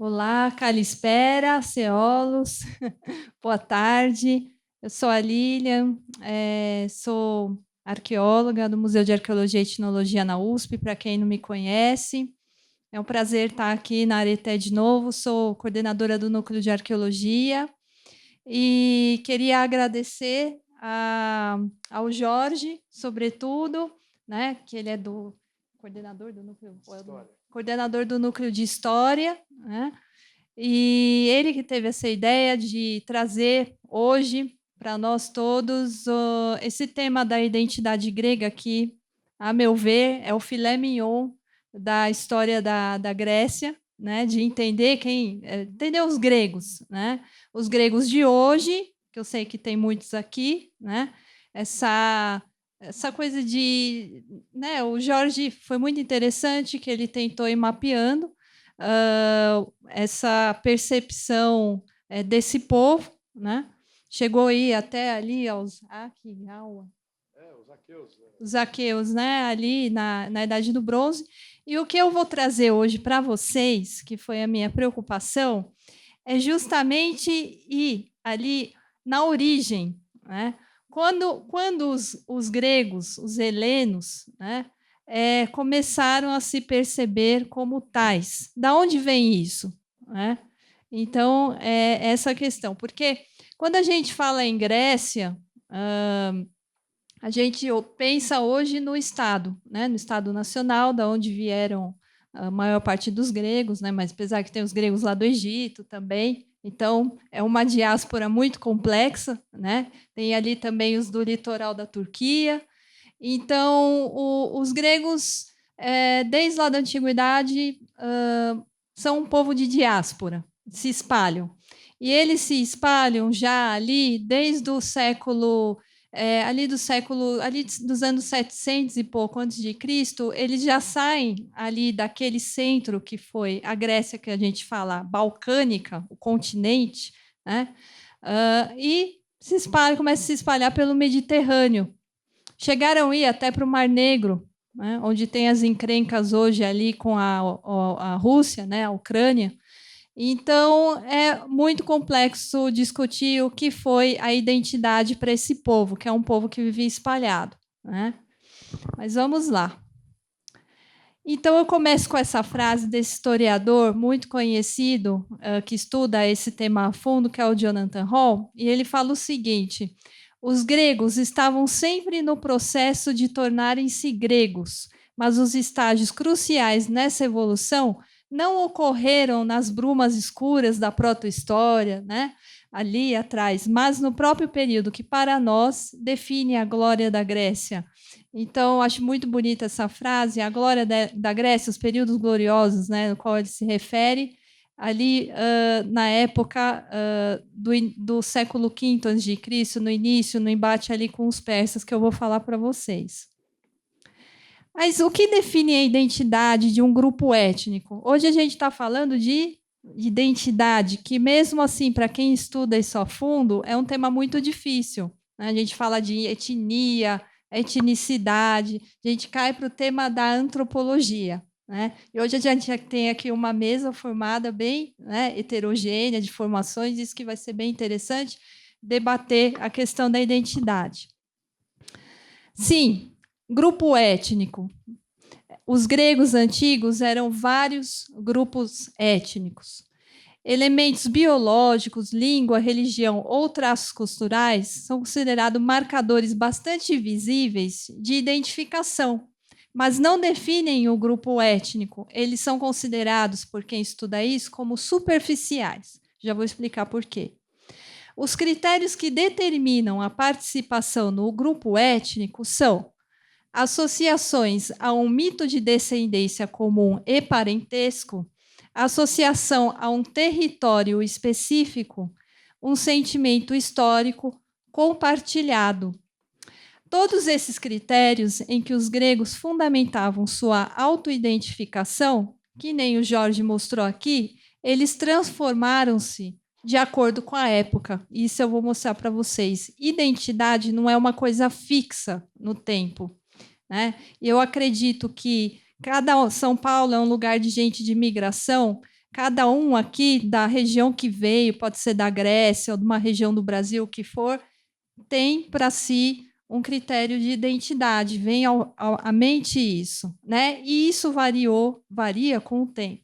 Olá, Calispera, Ceolos, boa tarde. Eu sou a Lilian, sou arqueóloga do Museu de Arqueologia e Etnologia na USP, para quem não me conhece. É um prazer estar aqui na Areté de novo, sou coordenadora do Núcleo de Arqueologia e queria agradecer ao Jorge, sobretudo, né, que ele é do coordenador do Núcleo, coordenador do Núcleo de História, né? E ele que teve essa ideia de trazer hoje para nós todos esse tema da identidade grega, que, a meu ver, é o filé mignon da história da Grécia, né? De entender entender os gregos, né? Os gregos de hoje, que eu sei que tem muitos aqui, né? Essa coisa de, né? O Jorge foi muito interessante que ele tentou ir mapeando essa percepção desse povo, né? Chegou aí até ali aos os aqueus, né? Ali na Idade do Bronze. E o que eu vou trazer hoje para vocês, que foi a minha preocupação, é justamente ir ali na origem, né? Quando os gregos, os helenos, né, começaram a se perceber como tais. Da onde vem isso? Né? Então, é essa questão. Porque quando a gente fala em Grécia, a gente pensa hoje no Estado, né? No Estado Nacional, da onde vieram a maior parte dos gregos, né? Mas apesar que tem os gregos lá do Egito também, então é uma diáspora muito complexa, né? Tem ali também os do litoral da Turquia. Então, os gregos, desde lá da antiguidade, são um povo de diáspora, se espalham. E eles se espalham já ali desde o século ali dos anos 700 e pouco antes de Cristo, eles já saem ali daquele centro que foi a Grécia, que a gente fala balcânica, o continente, né? E se espalham, começam a se espalhar pelo Mediterrâneo. Chegaram a ir até para o Mar Negro, né? Onde tem as encrencas hoje ali com a Rússia, né? A Ucrânia. Então, é muito complexo discutir o que foi a identidade para esse povo, que é um povo que vivia espalhado, né? Mas vamos lá. Então, eu começo com essa frase desse historiador muito conhecido, que estuda esse tema a fundo, que é o Jonathan Hall, e ele fala o seguinte: os gregos estavam sempre no processo de tornarem-se gregos, mas os estágios cruciais nessa evolução não ocorreram nas brumas escuras da proto-história, né? Ali atrás, mas no próprio período que, para nós, define a glória da Grécia. Então, acho muito bonita essa frase, a glória da Grécia, os períodos gloriosos, né, no qual ele se refere, ali na época do século V a.C., no início, no embate ali com os persas, que eu vou falar para vocês. Mas o que define a identidade de um grupo étnico? Hoje a gente está falando de identidade, que mesmo assim, para quem estuda isso a fundo, é um tema muito difícil. Né? A gente fala de etnia, etnicidade, a gente cai para o tema da antropologia. Né? E hoje a gente tem aqui uma mesa formada bem, né, heterogênea, de formações, isso que vai ser bem interessante, debater a questão da identidade. Sim, grupo étnico. Os gregos antigos eram vários grupos étnicos. Elementos biológicos, língua, religião ou traços culturais são considerados marcadores bastante visíveis de identificação, mas não definem o grupo étnico. Eles são considerados, por quem estuda isso, como superficiais. Já vou explicar por quê. Os critérios que determinam a participação no grupo étnico são associações a um mito de descendência comum e parentesco, associação a um território específico, um sentimento histórico compartilhado. Todos esses critérios em que os gregos fundamentavam sua autoidentificação, que nem o Jorge mostrou aqui, eles transformaram-se de acordo com a época. Isso eu vou mostrar para vocês. Identidade não é uma coisa fixa no tempo. Né? E eu acredito que São Paulo é um lugar de gente de migração, Cada um aqui da região que veio, pode ser da Grécia ou de uma região do Brasil que for, tem para si um critério de identidade, vem à mente isso, né? E isso varia com o tempo.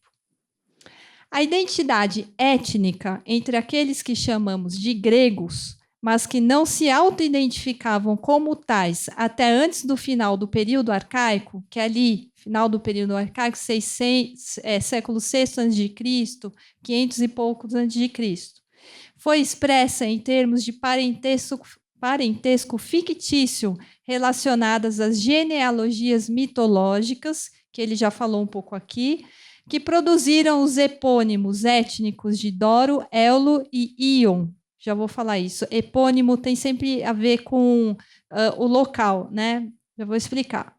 A identidade étnica entre aqueles que chamamos de gregos, mas que não se auto-identificavam como tais até antes do final do período arcaico, que é ali, final do período arcaico, século VI a.C., 500 e poucos a.C., foi expressa em termos de parentesco fictício relacionadas às genealogias mitológicas, que ele já falou um pouco aqui, que produziram os epônimos étnicos de Doro, Eulo e Ion. Já vou falar isso. Epônimo tem sempre a ver com o local, né? Já vou explicar.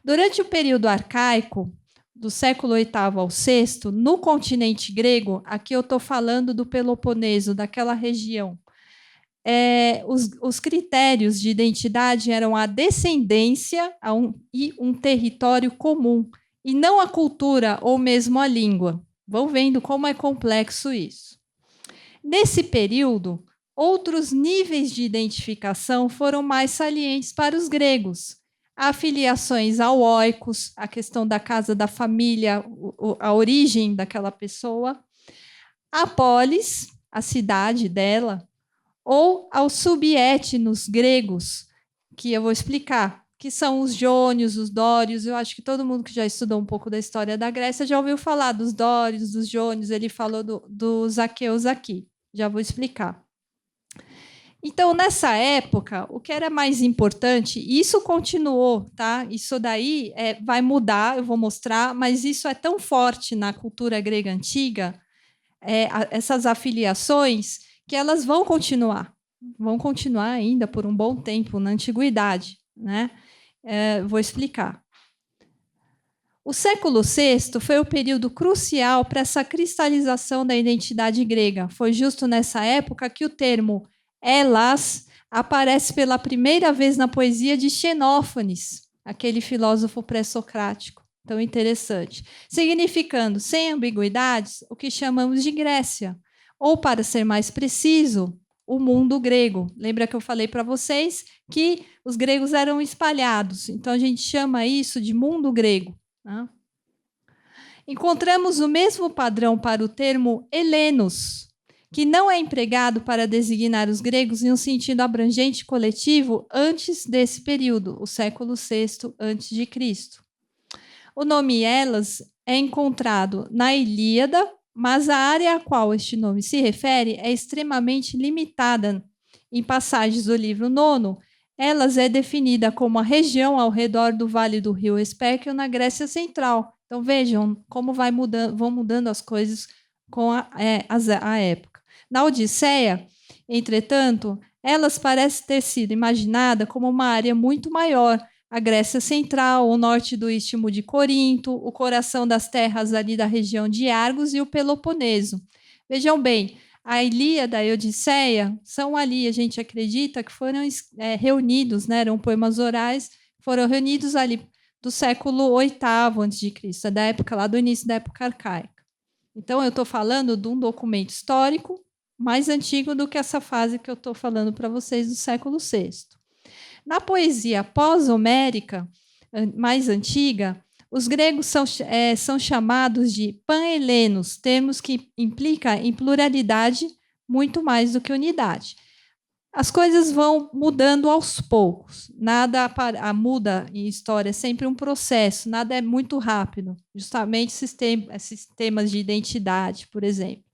Durante o período arcaico, do século VIII ao VI, no continente grego, aqui eu estou falando do Peloponeso, daquela região, os critérios de identidade eram a descendência e um território comum, e não a cultura ou mesmo a língua. Vão vendo como é complexo isso. Nesse período, outros níveis de identificação foram mais salientes para os gregos. Afiliações ao oikos, a questão da casa da família, a origem daquela pessoa, a polis, a cidade dela, ou aos subétnos gregos, que eu vou explicar, que são os jônios, os dórios. Eu acho que todo mundo que já estudou um pouco da história da Grécia já ouviu falar dos dórios, dos jônios, ele falou dos aqueus aqui, já vou explicar. Então, nessa época, o que era mais importante, e isso continuou, tá? Isso daí vai mudar, eu vou mostrar, mas isso é tão forte na cultura grega antiga, essas afiliações, que elas vão continuar ainda por um bom tempo na antiguidade, né? Vou explicar. O século VI foi o período crucial para essa cristalização da identidade grega. Foi justo nessa época que o termo Elas aparece pela primeira vez na poesia de Xenófanes, aquele filósofo pré-socrático. Tão interessante. Significando, sem ambiguidades, o que chamamos de Grécia. Ou, para ser mais preciso, o mundo grego. Lembra que eu falei para vocês que os gregos eram espalhados. Então, a gente chama isso de mundo grego. Né? Encontramos o mesmo padrão para o termo helenos, que não é empregado para designar os gregos em um sentido abrangente e coletivo antes desse período, o século VI a.C. O nome Elas é encontrado na Ilíada, mas a área a qual este nome se refere é extremamente limitada. Em passagens do livro 9, Elas é definida como a região ao redor do vale do rio Espéquio, na Grécia Central. Então, vejam como vão mudando as coisas com a época. Na Odisseia, entretanto, Elas parece ter sido imaginada como uma área muito maior, a Grécia Central, o norte do Istmo de Corinto, o coração das terras ali da região de Argos e o Peloponeso. Vejam bem, a Ilíada e a Odisseia são ali, a gente acredita que foram reunidos, né, eram poemas orais, foram reunidos ali do século VIII a.C., da época lá do início da época arcaica. Então, eu estou falando de um documento histórico mais antigo do que essa fase que eu estou falando para vocês do século VI. Na poesia pós-homérica, mais antiga, os gregos são chamados de pan-helenos, termos que implicam em pluralidade muito mais do que unidade. As coisas vão mudando aos poucos, nada muda em história, é sempre um processo, nada é muito rápido, justamente sistemas de identidade, por exemplo.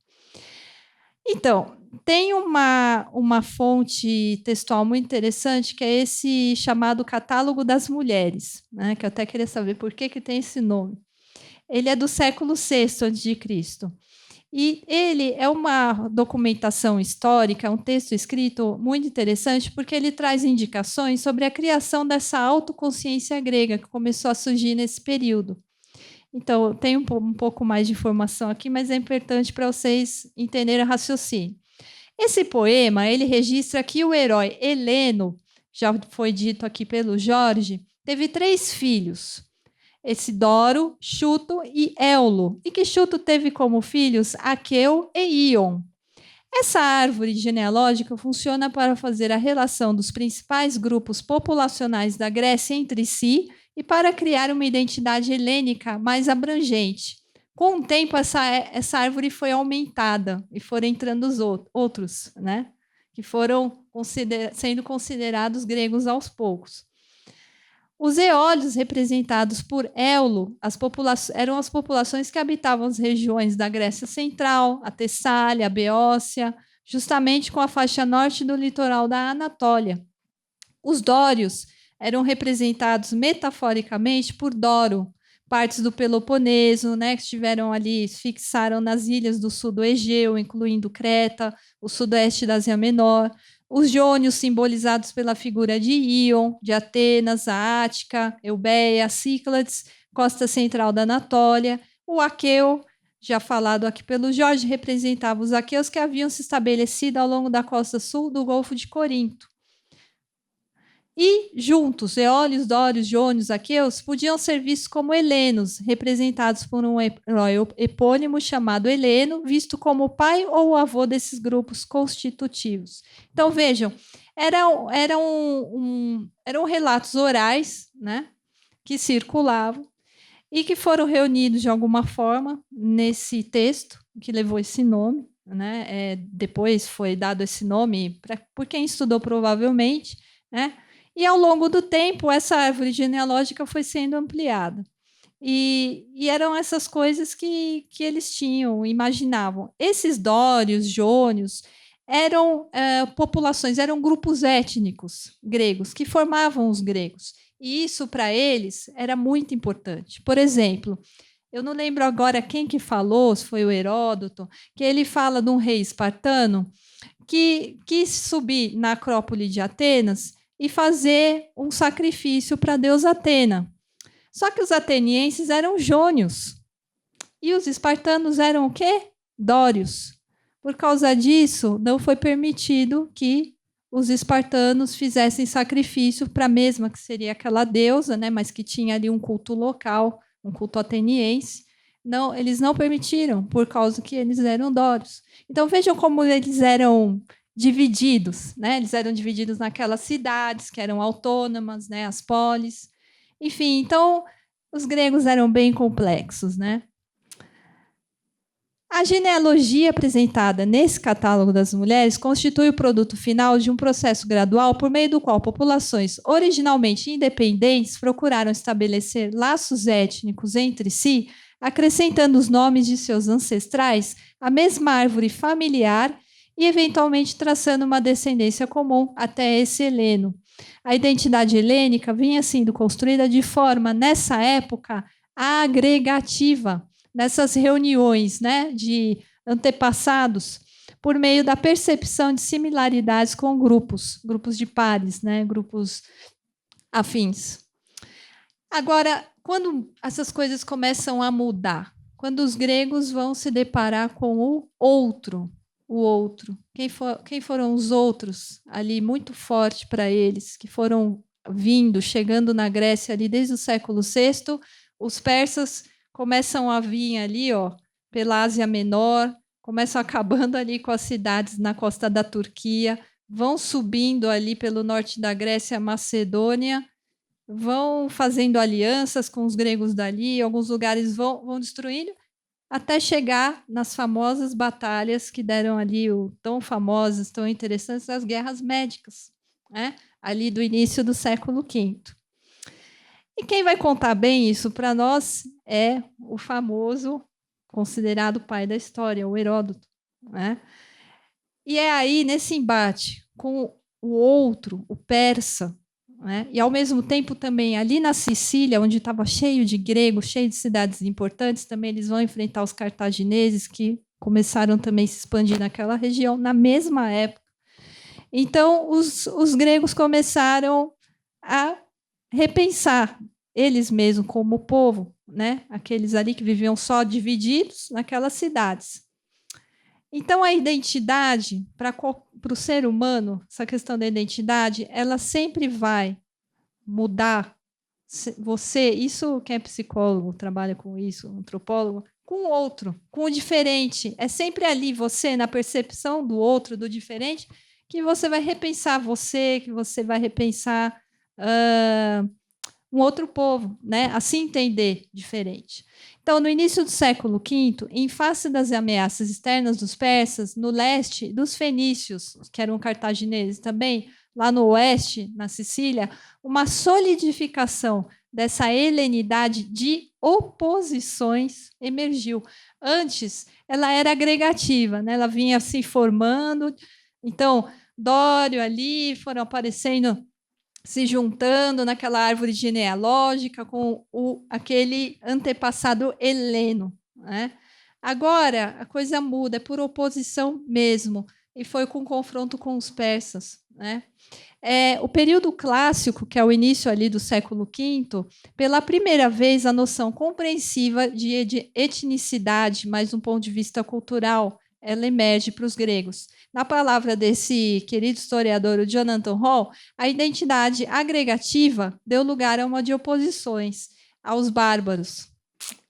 Então, tem uma fonte textual muito interessante, que é esse chamado Catálogo das Mulheres, né, que eu até queria saber por que tem esse nome. Ele é do século VI a.C., e ele é uma documentação histórica, um texto escrito muito interessante, porque ele traz indicações sobre a criação dessa autoconsciência grega, que começou a surgir nesse período. Então, tem um pouco mais de informação aqui, mas é importante para vocês entenderem o raciocínio. Esse poema, ele registra que o herói Heleno, já foi dito aqui pelo Jorge, teve 3 filhos. esse Doro, Xuto e Éulo, e que Xuto teve como filhos Aqueu e Íon. Essa árvore genealógica funciona para fazer a relação dos principais grupos populacionais da Grécia entre si e para criar uma identidade helênica mais abrangente. Com o tempo, essa árvore foi aumentada e foram entrando os outros, né? Que foram sendo considerados gregos aos poucos. Os eólios, representados por Éulo, eram as populações que habitavam as regiões da Grécia Central, a Tessália, a Beócia, justamente com a faixa norte do litoral da Anatólia. Os dórios eram representados metaforicamente por Doro, partes do Peloponeso, né, que estiveram ali, fixaram nas ilhas do sul do Egeu, incluindo Creta, o sudoeste da Ásia Menor. Os jônios, simbolizados pela figura de Íon, de Atenas, a Ática, Eubéia, Cíclades, costa central da Anatólia. O aqueu, já falado aqui pelo Jorge, representava os aqueus que haviam se estabelecido ao longo da costa sul do Golfo de Corinto. E, juntos, eólios, dórios, jônios, aqueus, podiam ser vistos como helenos, representados por um herói epônimo chamado Heleno, visto como o pai ou o avô desses grupos constitutivos. Então, vejam, eram relatos orais, né, que circulavam e que foram reunidos de alguma forma nesse texto, que levou esse nome, né, depois foi dado esse nome por quem estudou provavelmente, né? E, ao longo do tempo, essa árvore genealógica foi sendo ampliada. E eram essas coisas que eles tinham, imaginavam. Esses dórios, jônios, eram populações, eram grupos étnicos gregos, que formavam os gregos. E isso, para eles, era muito importante. Por exemplo, eu não lembro agora quem que falou, se foi o Heródoto, que ele fala de um rei espartano que quis subir na Acrópole de Atenas e fazer um sacrifício para a deusa Atena. Só que os atenienses eram jônios e os espartanos eram o quê? Dórios. Por causa disso, não foi permitido que os espartanos fizessem sacrifício para a mesma, que seria aquela deusa, né, mas que tinha ali um culto local, um culto ateniense. Não, eles não permitiram, por causa que eles eram dórios. Então, vejam como eles eram divididos, né? Eles eram divididos naquelas cidades que eram autônomas, né? As polis. Enfim, então, os gregos eram bem complexos, né? A genealogia apresentada nesse catálogo das mulheres constitui o produto final de um processo gradual por meio do qual populações originalmente independentes procuraram estabelecer laços étnicos entre si, acrescentando os nomes de seus ancestrais à mesma árvore familiar e, eventualmente, traçando uma descendência comum até esse heleno. A identidade helênica vinha sendo construída de forma, nessa época, agregativa, nessas reuniões, né, de antepassados, por meio da percepção de similaridades com grupos de pares, né, grupos afins. Agora, quando essas coisas começam a mudar, quando os gregos vão se deparar com o outro, quem foram os outros ali muito forte para eles, que foram chegando na Grécia ali desde o século VI, os persas começam a vir ali, ó, pela Ásia Menor, começam acabando ali com as cidades na costa da Turquia, vão subindo ali pelo norte da Grécia, Macedônia, vão fazendo alianças com os gregos dali, alguns lugares vão destruindo, até chegar nas famosas batalhas que deram ali, tão famosas, tão interessantes, as guerras médicas, né? Ali do início do século V. E quem vai contar bem isso para nós é o famoso, considerado pai da história, o Heródoto, né? E é aí, nesse embate com o outro, o persa, né? E, ao mesmo tempo, também ali na Sicília, onde estava cheio de gregos, cheio de cidades importantes, também eles vão enfrentar os cartagineses, que começaram também a se expandir naquela região, na mesma época. Então, os gregos começaram a repensar eles mesmos como povo, né? Aqueles ali que viviam só divididos naquelas cidades. Então, a identidade, para o ser humano, essa questão da identidade, ela sempre vai mudar, você, isso quem é psicólogo, trabalha com isso, antropólogo, com o outro, com o diferente. É sempre ali você, na percepção do outro, do diferente, que você vai repensar você, que você vai repensar um outro povo, né? A se entender diferente. Então, no início do século V, em face das ameaças externas dos persas, no leste, dos fenícios, que eram cartagineses também, lá no oeste, na Sicília, uma solidificação dessa helenidade de oposições emergiu. Antes, ela era agregativa, né? Ela vinha se formando. Então, Dório ali, foram aparecendo, se juntando naquela árvore genealógica com aquele antepassado heleno, né? Agora, a coisa muda, é por oposição mesmo, e foi com confronto com os persas, né? O período clássico, que é o início ali do século V, pela primeira vez a noção compreensiva de etnicidade, mas um ponto de vista cultural, ela emerge para os gregos. Na palavra desse querido historiador, o Jonathan Hall, a identidade agregativa deu lugar a uma de oposições aos bárbaros,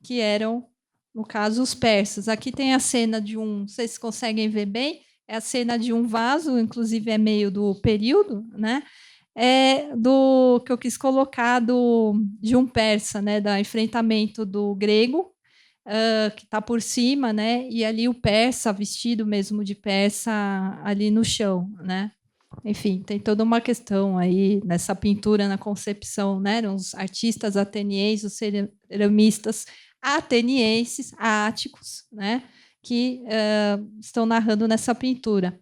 que eram, no caso, os persas. Aqui tem a cena de um, vocês conseguem ver bem, é a cena de um vaso, inclusive é meio do período, né? Do que eu quis colocar de um persa, né? Do enfrentamento do grego, que está por cima, né? E ali o persa, vestido mesmo de persa, ali no chão, né? Enfim, tem toda uma questão aí nessa pintura, na concepção, né? Os artistas atenienses, os ceramistas atenienses, áticos, né? Que estão narrando nessa pintura.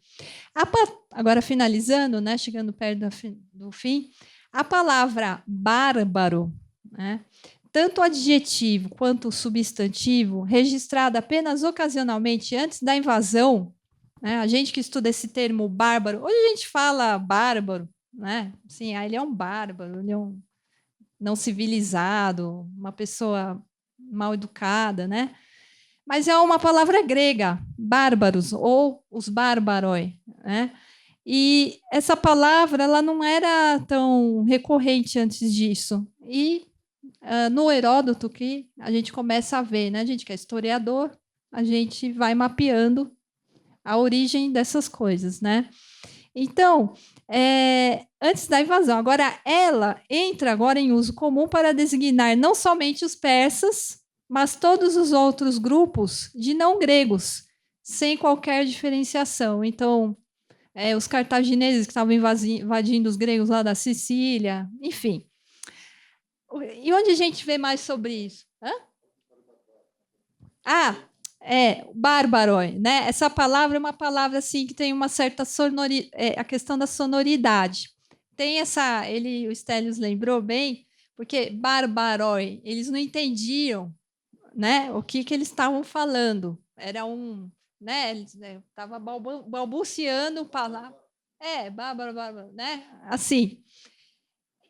Agora, finalizando, né? Chegando perto do fim, a palavra bárbaro, né? Tanto o adjetivo quanto o substantivo, registrado apenas ocasionalmente antes da invasão, né? A gente que estuda esse termo bárbaro, hoje a gente fala bárbaro, né? Assim, ele é um bárbaro, ele é um não civilizado, uma pessoa mal educada, né? Mas é uma palavra grega, bárbaros, ou os bárbaroi, né? E essa palavra ela não era tão recorrente antes disso. E no Heródoto que a gente começa a ver, né? A gente que é historiador, a gente vai mapeando a origem dessas coisas, né? Então, antes da invasão, agora ela entra agora em uso comum para designar não somente os persas, mas todos os outros grupos de não gregos, sem qualquer diferenciação. Então, os cartagineses que estavam invadindo os gregos lá da Sicília, enfim. E onde a gente vê mais sobre isso? Bárbaroi, né? Essa palavra é uma palavra assim que tem uma certa sonoridade, a questão da sonoridade. Tem essa, o Stelios lembrou bem, porque bárbaroi, eles não entendiam, né, o que eles estavam falando. Era né, eles estavam balbuciando palavra. Bárbaro, né? Assim.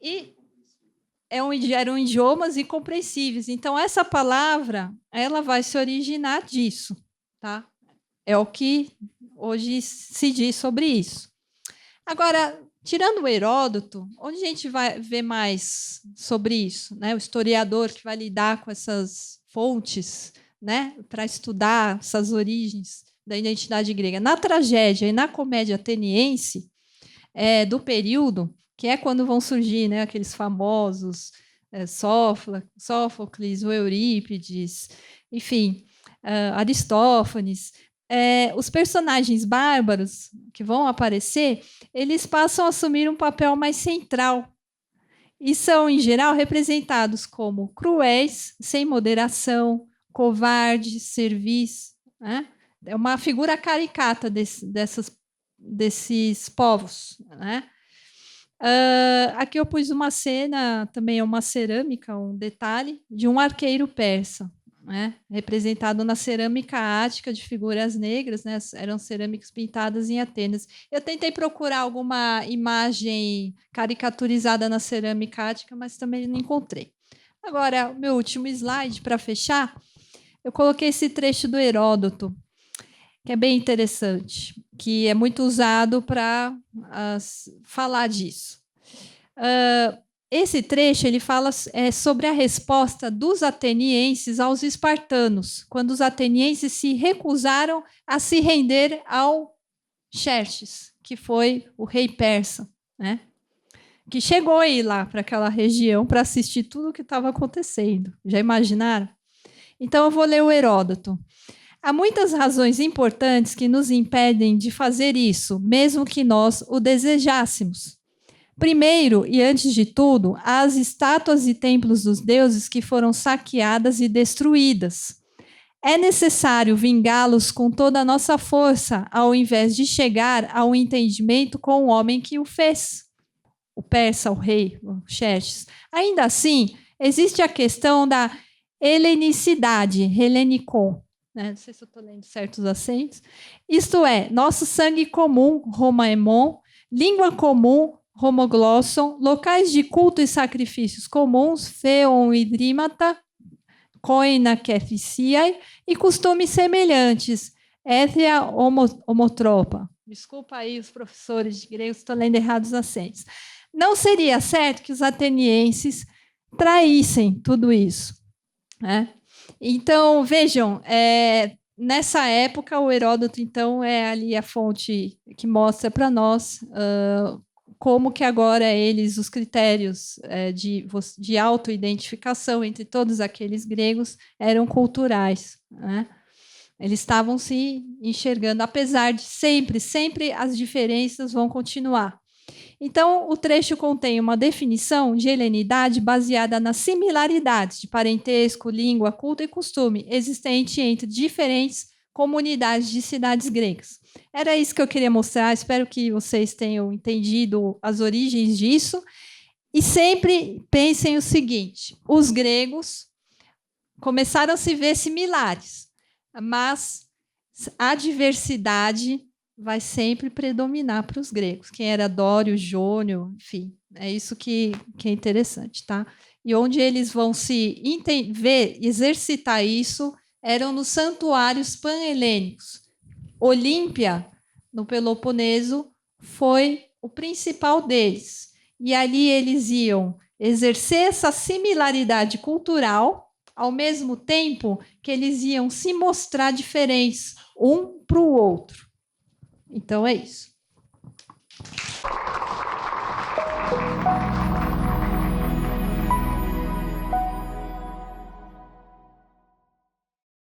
E eram idiomas incompreensíveis. Então, essa palavra ela vai se originar disso. Tá? É o que hoje se diz sobre isso. Agora, tirando o Heródoto, onde a gente vai ver mais sobre isso? Né? O historiador que vai lidar com essas fontes, né? Para estudar essas origens da identidade grega. Na tragédia e na comédia ateniense do período, que é quando vão surgir, né, aqueles famosos Sófocles, o Eurípides, enfim, Aristófanes. Os personagens bárbaros que vão aparecer, eles passam a assumir um papel mais central e são, em geral, representados como cruéis, sem moderação, covardes, servis. Né? É uma figura caricata desses povos. Né? Aqui eu pus uma cena, também é uma cerâmica, um detalhe, de um arqueiro persa, né? Representado na cerâmica ática de figuras negras, né? Eram cerâmicas pintadas em Atenas. Eu tentei procurar alguma imagem caricaturizada na cerâmica ática, mas também não encontrei. Agora, meu último slide, para fechar, eu coloquei esse trecho do Heródoto, que é bem interessante, que é muito usado para falar disso. esse trecho ele fala sobre a resposta dos atenienses aos espartanos, quando os atenienses se recusaram a se render ao Xerxes, que foi o rei persa, né? Que chegou a ir lá para aquela região para assistir tudo o que estava acontecendo. Já imaginaram? Então, eu vou ler o Heródoto. Há muitas razões importantes que nos impedem de fazer isso, mesmo que nós o desejássemos. Primeiro, e antes de tudo, há as estátuas e templos dos deuses que foram saqueadas e destruídas. É necessário vingá-los com toda a nossa força, ao invés de chegar a um entendimento com o homem que o fez, o persa, o rei, o Xerxes. Ainda assim, existe a questão da helenicidade, helenicon, né? Não sei se eu estou lendo certos acentos. Isto é, nosso sangue comum, romaemon, língua comum, homoglosson, locais de culto e sacrifícios comuns, feon e drímata, koina kephisiai, e costumes semelhantes, éthria homotropa. Desculpa aí os professores de grego, estou lendo errado os acentos. Não seria certo que os atenienses traíssem tudo isso, né? Então, vejam, nessa época, o Heródoto, então, é ali a fonte que mostra para nós como que agora os critérios de autoidentificação entre todos aqueles gregos eram culturais, né? Eles estavam se enxergando, apesar de sempre as diferenças vão continuar. Então, o trecho contém uma definição de helenidade baseada nas similaridades de parentesco, língua, culto e costume existente entre diferentes comunidades de cidades gregas. Era isso que eu queria mostrar, espero que vocês tenham entendido as origens disso. E sempre pensem o seguinte: os gregos começaram a se ver similares, mas a diversidade vai sempre predominar para os gregos. Quem era Dório, Jônio, enfim, é isso que é interessante, tá? E onde eles vão se exercitar isso eram nos santuários pan-helênicos. Olímpia, no Peloponeso, foi o principal deles. E ali eles iam exercer essa similaridade cultural, ao mesmo tempo que eles iam se mostrar diferentes um para o outro. Então, é isso.